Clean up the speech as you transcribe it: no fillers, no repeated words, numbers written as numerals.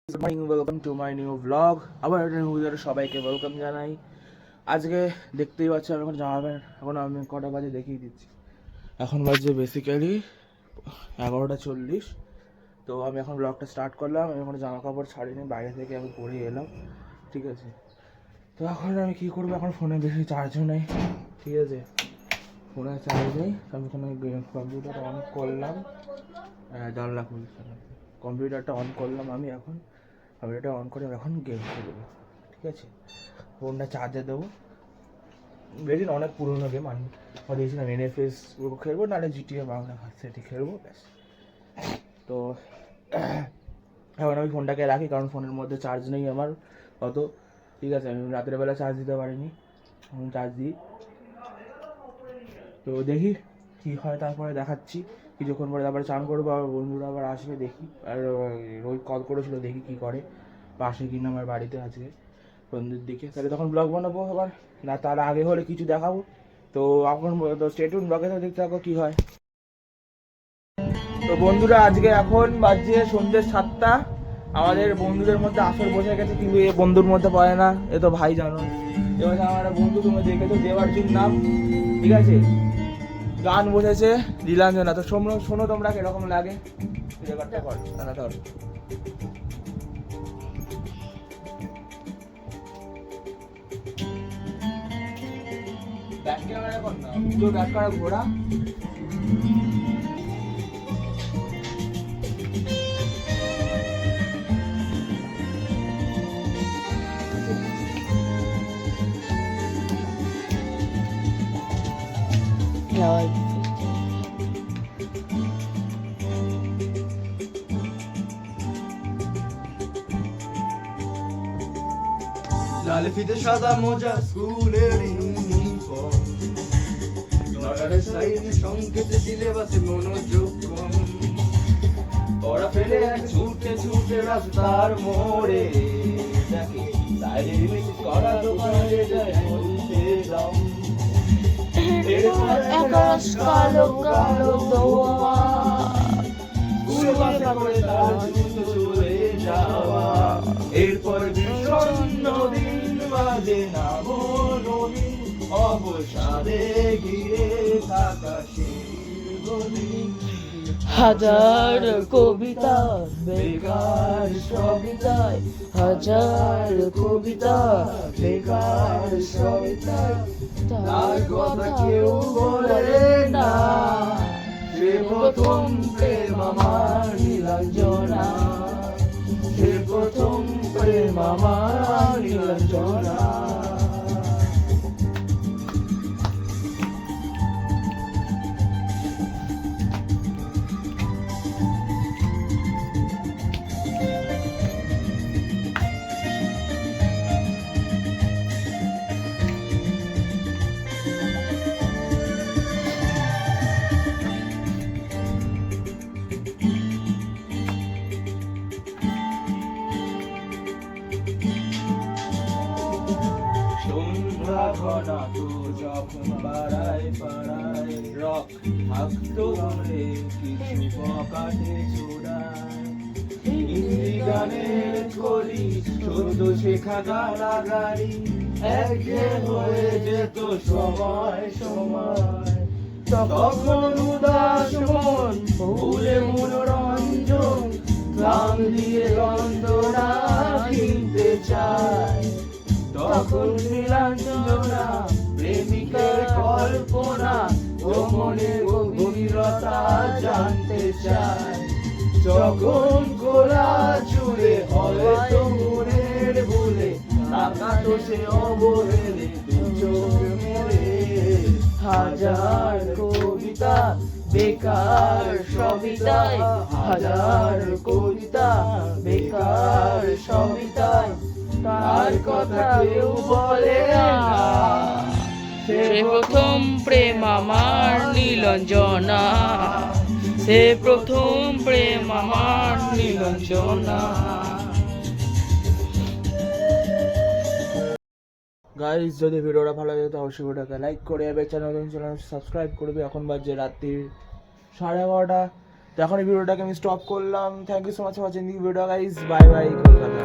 Good morning, welcome to my new blog. আবার একটা new ভিডিওতে সবাইকে ওয়েলকাম জানাই। আজকে দেখতেই পাচ্ছি আমি এখন জামা প্যান্ট, এখন আমি কটা বাজে দেখিয়ে দিচ্ছি। এখন বাজে বেসিক্যালি 11:40। তো আমি এখন ব্লগটা স্টার্ট করলাম। আমি এখন জামা কাপড় ছাড়িনি, বাইরে থেকে আমি পরে এলাম, ঠিক আছে। তো এখন আমি কী করবো, এখন ফোনে বেশি চার্জও নেই, ঠিক আছে, ফোনে চার্জ নেই। আমি এখানে কম্পিউটারটা অন করলাম, জানলা খুলছে, কম্পিউটারটা অন করলাম আমি এটা অন করে এখন গেম খেলবো, ঠিক আছে। ফোনটা চার্জে দেবো, বেশি না, অনেক পুরোনো গেম আমি দিয়েছিলাম। NFS খেলবো, নাহলে GTA বাংলা সেটি খেলবো, ব্যাস। তো এখন আমি ফোনটাকে রাখি, কারণ ফোনের মধ্যে চার্জ নেই আমার অত, ঠিক আছে। আমি রাতের বেলা চার্জ দিতে পারিনি, এখন চার্জ দিই। তো দেখি কী হয়, তারপরে দেখাচ্ছি। কিছুক্ষণ পরে তারপরে চান করবো, আবার বন্ধুরা আবার আসবে, দেখি। আর রোহিত কল করেছিল, দেখি কী করে, পাশে কিনা আমার বাড়িতে আজকে সন্ধ্যের দিকে, তাহলে তখন ব্লগ বানাবো আবার, না তার আগে হলে কিছু দেখাবো। তো এখন তো স্টেটুন ব্লগে তো দেখতে থাকো কী হয়। তো বন্ধুরা, আজকে এখন বাজছে সন্ধ্যে 7টা। আমাদের বন্ধুদের মধ্যে আসর বসে গেছে, কিন্তু এ বন্ধুর মধ্যে পড়ে না, এ তো ভাই জানো। এবার আমার একটা বন্ধু, তুমি দেখেছো, দেওয়ার্জুন নাম, ঠিক আছে। গান বসেছে নীলাঞ্জনা। তো শোনো তোমরা কিরকম লাগে, রেকর্ডটা কর না ধর। ব্যাক ক্যামেরা কর না, তো ব্যাক করা ঘোড়া। লাল ফিতে সাদা মোজা স্কুলের ইউনিফর্ম, নটারের সাইডে সংকেতে সিলেবাসে মনোযোগ কম। পড়া ফেলে এক ছুটে ছুটে রাস্তার মোড়ে দেখে সাইডে মিস করা দোকানে যায় বলতে দাম। এরপর আকাশ কালো কালো দোয়া, স্কুল বাসে করে তার জুতো চলে যাওয়া। এরপর বিষণ্ণ দিন বাজে না মনোনি, অবসাদে ঘিরে থাকা সেই গদিন। হাজার কবিতা বেকার সবিতায়, হাজার কবিতা বেকার সবিতায়, তার কথা কেউ বলে না। সে প্রথম প্রেম আমার নীলাঞ্জনা, সে প্রথম প্রেম আমার নীলাঞ্জনা। সন্ধ্যা ঘনা তো যখন পাড়ায় পাড়ায় রক থাকতো রে কিছু পকাটে ছোড়ায়। হিন্দি গানের কলি সদ্য শেখা গালাগালি, একঘেয়ে হয়ে যেত সময় সময়। তখন উদাস মন ভুলে মনোরঞ্জন, গান দিয়ে যন্ত্রণা কিনতে চায়। তখন নীলাঞ্জনা প্রেমিকের কল্পনা ও মনে গভীরতা জানতে চায়। যখন গোলা চুলে হয়তো মনের ভুলে তাকাতো সে অবহেলে দু চোখ মেলে। হাজার কবিতা বেকার সবিতায়, হাজার কবিতা বেকার সবিতায়, তার কথা কেউ বলে না। সে প্রথম প্রেম আমার নীলাঞ্জনা, সে প্রথম প্রেম আমার নীলাঞ্জনা। গাইজ, যদি ভিডিওটা ভালো লাগে তো অবশ্যই ভিডিওটাকে লাইক করে যাবে, চ্যানেল সাবস্ক্রাইব করবে। এখন বাজে রাত্রির 11:30। তো এখন এই ভিডিওটাকে আমি স্টপ করলাম। Thank you so much for watching the video guys, bye bye Kolkata.